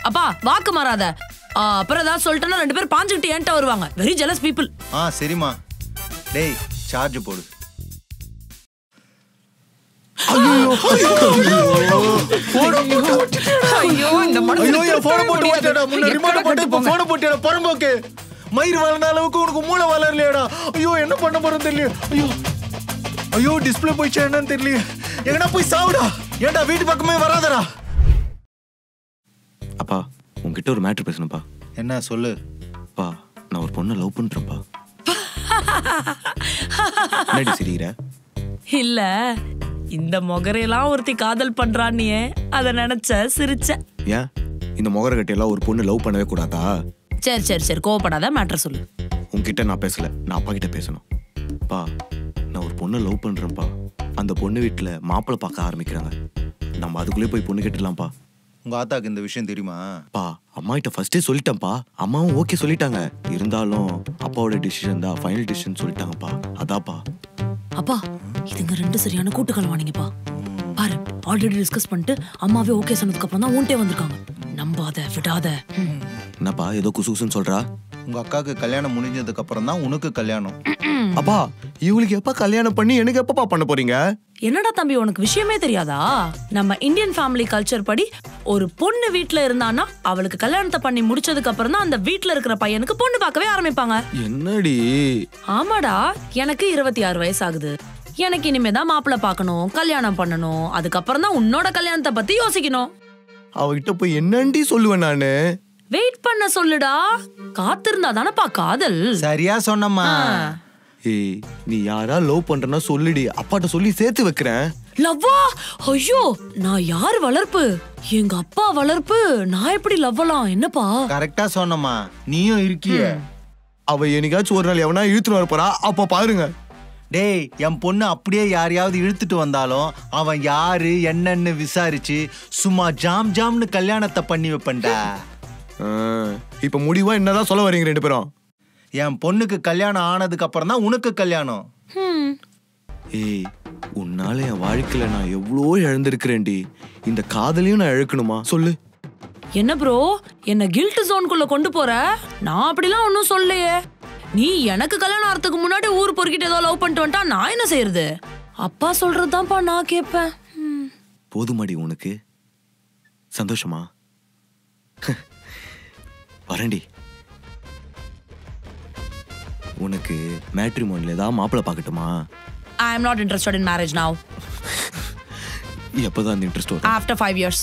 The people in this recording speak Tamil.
அப்பா வாக்கு மாறாத. அப்புறம் ஏதாவது சொல்லிட்டேன்னா 2 பேரும் பாஞ்சுக்கிட்டு ஏன்ட்ட வருவாங்க. Very jealous people. சரிம்மா. டேய் சார்ஜ் போடு. மயிர் வளர்ந்த அளவுக்கு உனக்கு மூளை வளரலையாடா. ஐயோ என்ன பண்ண போறேன்னு தெரியல. ஐயோ டிஸ்பிளே போயிடுச்சா என்னன்னு தெரியல. எங்கடா போய் சாவுடா. ஏன்டா வீட்டு பக்கமே வராதடா. அப்பா உன்கிட்ட ஒரு மேட்டர் பேசணும்ப்பா. என்ன சொல்லு. அப்பா நான் ஒரு பொண்ணை லவ் பண்றேன்ப்பா. என்னடி சிரிக்கிற? இல்ல இந்த மொகரையெல்லாம் ஒருத்தி காதல் பண்றான்னு அத நினைச்ச சிரிச்ச. ஏன் இந்த மொகர கட்டியெல்லாம் ஒரு பொண்ணு லவ் பண்ணவே கூடாதா? சரி கோவப்படாத, மேட்டர் சொல்லு. உன்கிட்ட நான் பேசல, நான் அப்பா கிட்ட பேசணும். அப்பா நான் ஒரு பொண்ணை லவ் பண்றேன்ப்பா. அந்த பொண்ணு வீட்டுல மாப்பிள்ளை பார்க்க ஆரம்பிக்கிறாங்க. நம்ம அதுக்குள்ளே போய் பொண்ணு கேட்டுடலாம்ப்பா. உங்க ஆத்தாக்கு இந்த விஷயம் தெரியுமா? பா அம்மா கிட்ட ஃபர்ஸ்டே சொல்லிட்டேன்ப்பா. அம்மாவும் ஓகே சொல்லிட்டாங்க. இருந்தாலும் அப்பாவோட டிசிஷன் தான் ஃபைனல் டிசிஷன் சொல்லிட்டாங்கப்பா. அதாப்பா. அப்பா இதுங்க 2 சரியான கூட்டுக்கலவானீங்கப்பா. பாரு ஆல்ரெடி டிஸ்கஸ் பண்ணிட்டு அம்மாவே ஓகே சொன்னதுக்கு அப்புறம் தான் ஊன்ட்டே வந்திருக்காங்க. நம்பாத விடாத. என்னப்பா ஏதோ குசுகுசுன்னு சொல்றா? உங்க அக்காக்கு கல்யாணம் முடிஞ்சதுக்கு அப்புறம் தான் உனக்கு கல்யாணம். அப்பா இவளுக்கு எப்ப கல்யாணம் பண்ணி எனக்கு எப்பப்பா பண்ண போறீங்க? என்னடா தம்பி உனக்கு விஷயமே தெரியாதா? நம்ம இந்தியன் ஃபேமிலி கல்ச்சர் படி ஒரு பொண்ணு வீட்ல இருந்தான்னா அவளுக்கு கல்யாணத்தை பண்ணி முடிச்சதுக்கு அப்புறம் தான் அந்த வீட்ல இருக்கிற பையனுக்கு பொண்ணு பார்க்கவே ஆரம்பிப்பாங்க. என்னடி? ஆமாடா, எனக்கு 26 வயசு ஆகுது. எனக்கு இனிமேதான் மாப்பிள்ளை பார்க்கணும், கல்யாணம் பண்ணணும். அதுக்கப்புறம் தான் உன்னோட கல்யாணத்தை பத்தி யோசிக்கணும். அவகிட்ட போய் என்னண்டி சொல்லுவேன் நானு? வெயிட் பண்ண சொல்லுடா. காத்திருந்தா தானப்பா காதல். சரியா சொன்னம்மா. ஏய் நீ யாரா லவ் பண்றனா சொல்லுடி, அப்பாட்ட சொல்லி சேர்த்து வைக்கிறேன். லவ்வா? ஐயோ நான் யார் வளர்ப்பு? எங்க அப்பா வளர்ப்பு. நான் எப்படி லவ்வலாம்? என்னப்பா? கரெக்டா சொன்னம்மா. நீயும் இருக்கிய. அவ என்னைக்காச்சும் ஒரு நாள் எவனா இழுத்துட்டு வர போறா, அப்ப பாருங்க. டேய் என் பொண்ணு அப்படியே யாரையாவது இழுத்துட்டு வந்தாலும் அவன் யாரு என்னன்னு விசாரிச்சு சும்மா ஜாம்னு கல்யாணத்தை பண்ணி வைப்பேன்டா. இப்ப முடிவா என்னதான் சொல்ல வரீங்க 2 பேரும்? என் பொண்ணுக்கு கல்யாணம் ஆனதுக்கு அப்புறம் தான் உனக்கு கல்யாணம். ஏய் உன்னால என் வாழ்க்கையில நான் எவ்வளோ இழந்திருக்கிறேன்டி. இந்த காதலையும் நான் இழக்கணுமா சொல்லு? என்ன ப்ரோ என்ன கில்ட் ஜோனுக்குள்ள கொண்டு போற? நான் அப்படிலாம் ஒன்னும் சொல்லலையே. நீ எனக்கு கல்யாணம் ஆறதுக்கு முன்னாடி ஊர் பொறுக்கிட்டு ஏதோ லவ் பண்ணிட்டு வந்துட்டா நான் என்ன செய்யறது? அப்பா சொல்றதுதான்ப்பா நான் கேட்பேன். போதுமாடி உனக்கு? சந்தோஷமா? வரேன்டி. உனக்கு மேட்ரிமோனில ஏதாவது மாப்பிள்ளை பார்க்கட்டுமா? I am not interested in marriage now. எப்பதான் இன்ட்ரெஸ்ட் வரும்? After 5 years.